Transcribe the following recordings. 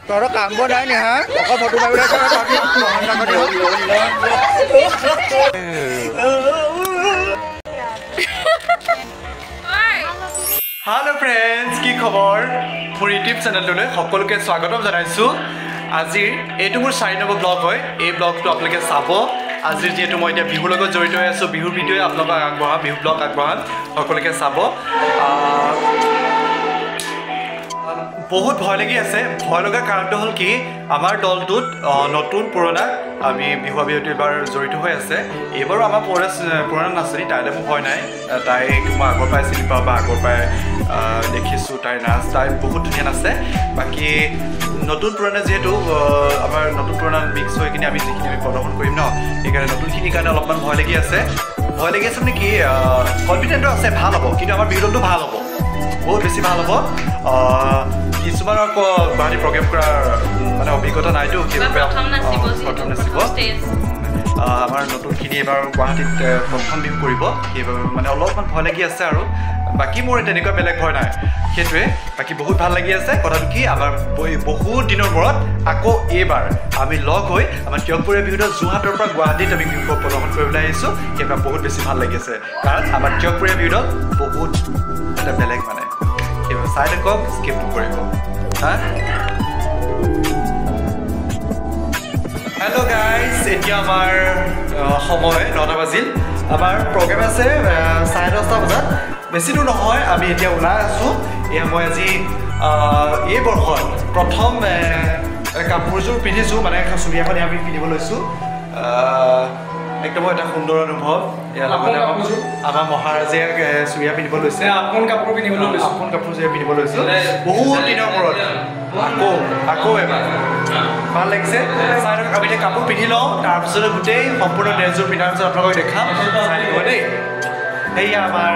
তহঁতৰ কামবোৰ নাই নি হা অকল ফটো মাৰিবলৈ हेलो फ्रेंड्स की खबर मोर यूट्यूब चैनल सकलोके स्वागतम जानाइछु आजिर एटु मोर 4 নম্বৰ ब्लॉग হয় এই ব্লগটো আপোনালোকে চাব আজিৰ যেটো মই এতিয়া বিহুৰ লগত জড়িত হৈ আছো বিহুৰ ভিডিঅ আপোনালোকক আগবঢ়াম বিহু ব্লগ আগবঢ়াম সকলোকে চাব बहुत भय लगी আছে ভয় লগা কাৰণটো হল কি আমাৰ দলটোত নতুন পুৰণা আমি বিহু বিহুত এবাৰ জড়িত হৈ আছে এবাৰো আমাৰ পুৰণা নাচনি তাইলে ভয় নাই তাইক মই আগৰ পাই চিনি পাওঁ বা আগৰ পাই দেখিছো তাইৰ নাচ তাই বহুত ধুনীয়া নাচে বাকি নতুন পুৰণা যেহেতু আমাৰ নতুন পুৰণা মিক্স হৈ কিনে আমি যিখিনি আমি প্ৰদৰ্শন কৰিম ন এইকাৰণে নতুনখিনিৰ কাৰণে অলপমান ভয় লাগি আছে মানে কি কনফিডেন্টটো আছে ভাল হ'ব কিন্তু আমাৰ বিহুটো ভাল হ'ব বহুত বেছি ভাল হ'ব কিছুমান গুৱাহাটী প্ৰগ্ৰেম কৰাৰ মানে অভিজ্ঞতা নাইতো প্ৰথম নাচিব আমাৰ নতুনখিনি এবাৰ গুৱাহাটীত প্ৰথম বিহু কৰিব সেইবাবে মানে অলপমান ভয় লাগি আছে আৰু বাকী মোৰ তেনেকুৱা বেলেগ ভয় নাই সেইটোৱে বাকী বহুত ভাল লাগি আছে কথাটো কি আমাৰ বহুত দিনৰ মূৰত আকৌ এইবাৰ আমি লগ হৈ আমাৰ টিয়কপুৰীয়া বিহুত যোৰহাটৰ পৰা গুৱাহাটীত আমি বিহু প্ৰদৰ্শন কৰিবলৈ আহিছোঁ সেইবাবে বহুত বেছি ভাল লাগি আছে কাৰণ আমাৰ টিয়কপুৰীয়া বিহুত বহুত এটা বেলেগ মানে সেইবাবে চাই থাকক স্কিপ নকৰিব হা हेलो गाइस এতিয়া আমাৰ সময় 9টা বাজিল আমাৰ প্ৰগ্ৰাম আছে 10:30 বজাত বেছি দূৰ নহয় আমি এতিয়া ওলাই আছো এয়া মই আজি এই বৰ্ষৰ প্ৰথম কাপোৰযোৰ পিন্ধিছো মানে চুৰিয়াখন আমি পিন্ধিব লৈছো একদম এটা সুন্দৰ অনুভৱ ইয়াৰ লগতে আমাৰ মহাৰাজে চুৰিয়া পিন্ধিব লৈছে আপোন কাপোৰ পিন্ধিব লৈছো আপোন কাপোৰ যে পিন্ধিব লৈছো বহুত দিনৰ মূৰত আকৌ এবাৰ ভাল লাগিছে চাই থাকক আমি এতিয়া কাপোৰ পিন্ধি লওঁ তাৰপিছতে গোটেই সম্পূৰ্ণ ড্ৰেছযোৰ পিন্ধাৰ পিছত আপোনালোকক দেখাম চাই থাকিব দেই সেয়া আমাৰ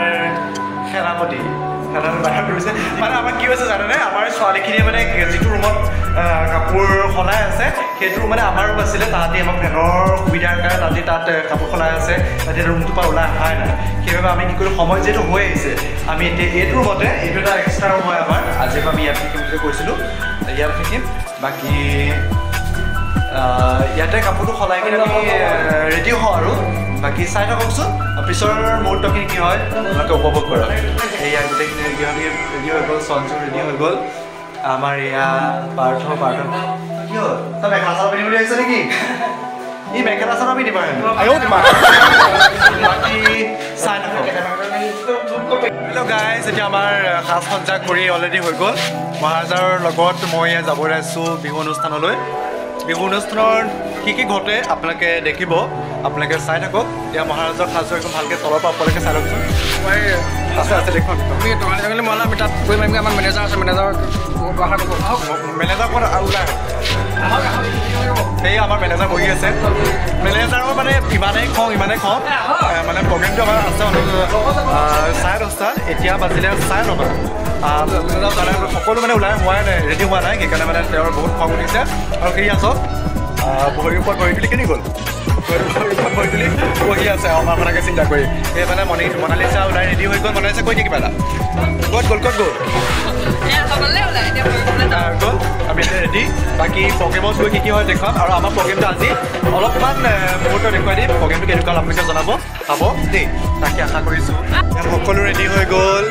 সেনাপতি বাহিৰত কৰিছে মানে আমাৰ কি হৈছে জানেনে আমাৰ ছোৱালীখিনিয়ে মানে যিটো ৰুমত কাপোৰ সলাই আছে সেইটো মানে আমাৰ ৰুম আছিলে তাহাঁতি আমাক ফেনৰ সুবিধাৰ কাৰণে তাহাঁতি তাত কাপোৰ সলাই আছে তাহাঁতি ৰুমটোৰ পৰা ওলাই অহাই নাই সেইবাবে আমি কি কৰিলোঁ সময় যিহেতু হৈ আহিছে আমি এতিয়া এইটো ৰুমতে এইটো এটা এক্সট্ৰা ৰুম হয় আমাৰ আজিৰ পৰা আমি ইয়াত থাকিম বুলি কৈছিলোঁ ইয়াত থাকিম বাকী ইয়াতে কাপোৰটো সলাই কিনে আমি ৰেডি হওঁ আৰু বাকী চাই থাককচোন পিছৰ মুহূৰ্তখিনি কি হয় আপোনালোকে উপভোগ কৰক এয়া গোটেইখিনি ৰেডি হৈ গ'ল সঞ্জু ৰেডি হৈ গ'ল আমাৰ এয়া পাৰ্থ কি হ'ল তই মেখেলা চাদৰ পিন্ধিবলৈ আহিছ নেকি ই মেখেলা চাদৰ পিন্ধিব বাকী চাই থাকক হেল্ল' গাইজ এতিয়া আমাৰ সাজ সজ্জা কৰি অলৰেডি হৈ গ'ল মহাৰাজাৰ লগত মই যাব ওলাইছোঁ বিহু অনুষ্ঠানলৈ বিহু অনুষ্ঠানৰ কি ঘটে আপোনালোকে দেখিব আপোনালোকে চাই থাকক এতিয়া মহাৰাজৰ সাজযোৰ একদম ভালকৈ তলৰ পৰা ওপৰলৈকে চাই লওকচোন মই আছে দেখোন আমি মহলা আমি তাত গৈ পাৰিমগৈ আমাৰ মেনেজাৰ আছে মেনেজাৰ ক'ত ওলাই সেই আমাৰ মেনেজাৰ বহি আছে মেনেজাৰৰ মানে ইমানেই খং মানে প্ৰগ্ৰেমটো আমাৰ আছে 10:30 এতিয়া বাজিলে 9:30 সকলো মানে ওলাই হোৱাই নাই ৰেডি হোৱা নাই সেইকাৰণে মানে তেওঁৰ বহুত খং উঠিছে আৰু কি আছক ভৰিৰ ওপৰত ভৰি তুলি কেনি গ'ল ভৰি তুলি বহি আছে আমাৰ মানকে চিন্তা কৰি সেই মানে মনালিছা ওলাই ৰেডি হৈ গ'ল মনালিছা কৈ দিয়ে কিবা এটা ক'ত গ'ল গ'ল আমি এতিয়া ৰেডি বাকী প্ৰগ্ৰেমত গৈ কি হয় দেখুৱাম আৰু আমাৰ প্ৰগ্ৰেমটো আজি অলপমান মুহূৰ্ত দেখুৱাই দিম প্ৰগ্ৰেমটো কেনেকুৱা আপোনালোকে জনাব চাব দেই তাকে আশা কৰিছোঁ সকলো ৰেডি হৈ গ'ল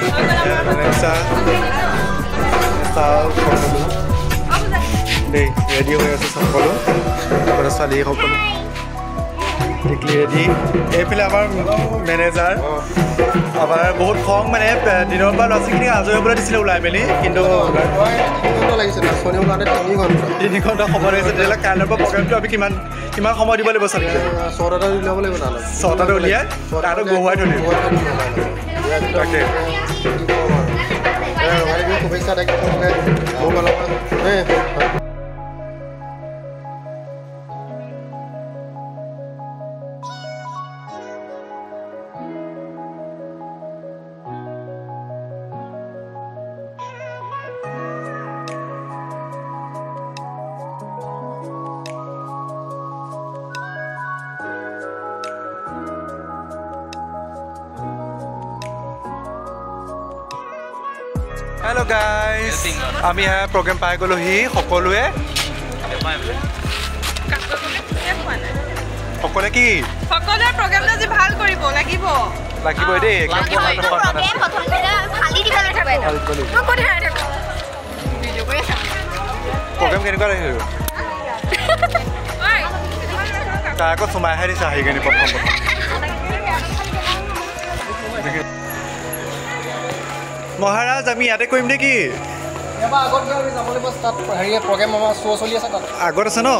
দেই ৰেডি হৈ আছে সকলো ল'ৰা ছোৱালী সকলো ৰেডি এইফালে আমাৰ মেনেজাৰ আমাৰ বহুত খং মানে দিনৰ পৰা ল'ৰা ছোৱালীখিনিক আজৰি হ'বলৈ দিছিলে ওলাই মেলি কিন্তু লাগিছে 3 ঘণ্টা সময় লাগিছে তেতিয়াহ'লে কাইলৈৰ পৰা প্ৰগ্ৰেমটো আমি কিমান সময় দিব লাগিব ছোৱালী 6টাতে উলিয়াব লাগিব 6টাতে উলিয়াই তাতো বহুৱাই থৈ দিব তাকে শুভেচ্ছা হেল্ল' গাইজ আমি প্ৰগ্ৰেম পাই গ'লোহি সকলোৱে সকলোৱে কি সকলোৱে প্ৰগ্ৰেমটো আজি ভাল কৰিব লাগিব দেই একদম প্ৰগ্ৰেম কেনেকুৱা লাগিছিল তাৰ আগত সোমাইহে দিছে আহি কিনে প্ৰথম মহাৰাজ আমি ইয়াতে কৰিম নেকি আগত আছে ন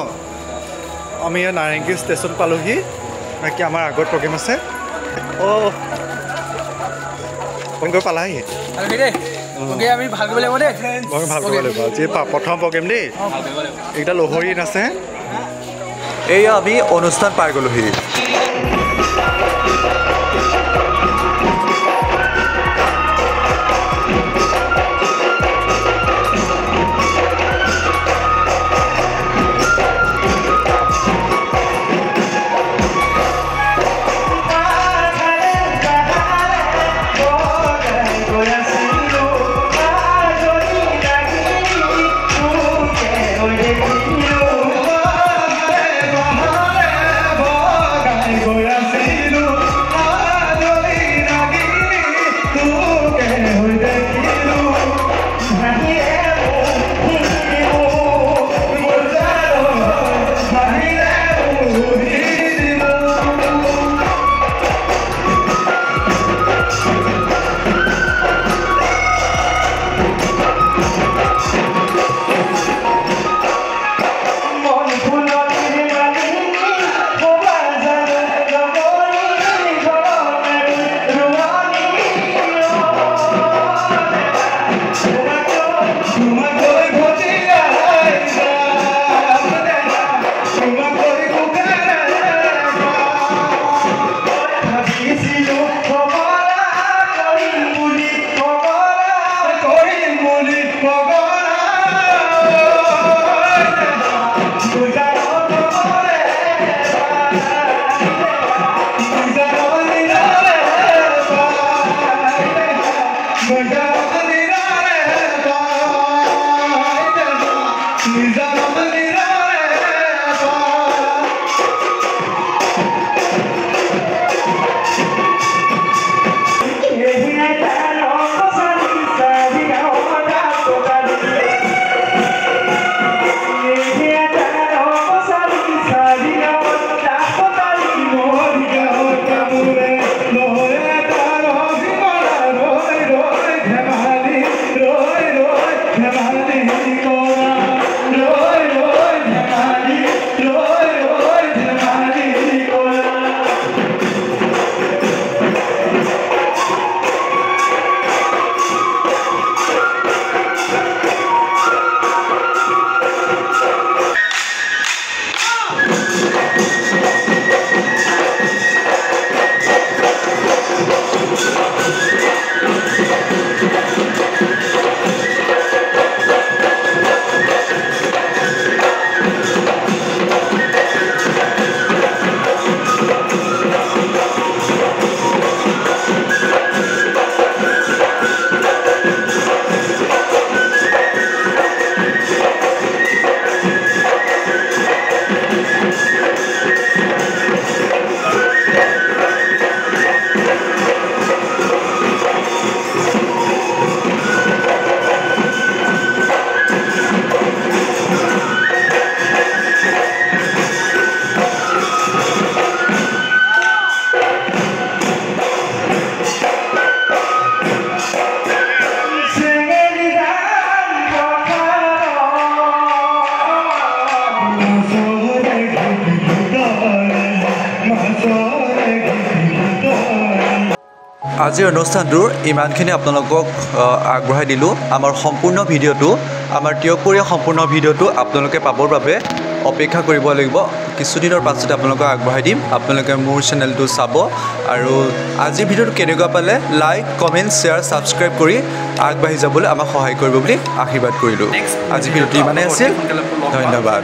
আমি নাৰেংগী ষ্টেচন পালোহি বাকী আমাৰ আগত প্ৰগ্ৰেম আছে পালাহি আমি ভাল কৰিব লাগিব দেই ভাল কৰিব লাগিব আজি প্ৰথম প্ৰগ্ৰেম দেই এইকেইটা লহৰী নাচে এয়া আমি অনুষ্ঠান পাই গ'লোহি আজিৰ অনুষ্ঠানটোৰ ইমানখিনি আপোনালোকক আগবঢ়াই দিলোঁ আমাৰ সম্পূৰ্ণ ভিডিঅ'টো আমাৰ টিয়কপৰীয়া সম্পূৰ্ণ ভিডিঅ'টো আপোনালোকে পাবৰ বাবে অপেক্ষা কৰিব লাগিব কিছুদিনৰ পাছতে আপোনালোকক আগবঢ়াই দিম আপোনালোকে মোৰ চেনেলটো চাব আৰু আজিৰ ভিডিঅ'টো কেনেকুৱা পালে লাইক কমেণ্ট শ্বেয়াৰ ছাবস্ক্ৰাইব কৰি আগবাঢ়ি যাবলৈ আমাক সহায় কৰিব বুলি আশীৰ্বাদ কৰিলোঁ আজিৰ ভিডিঅ'টো ইমানেই আছিল ধন্যবাদ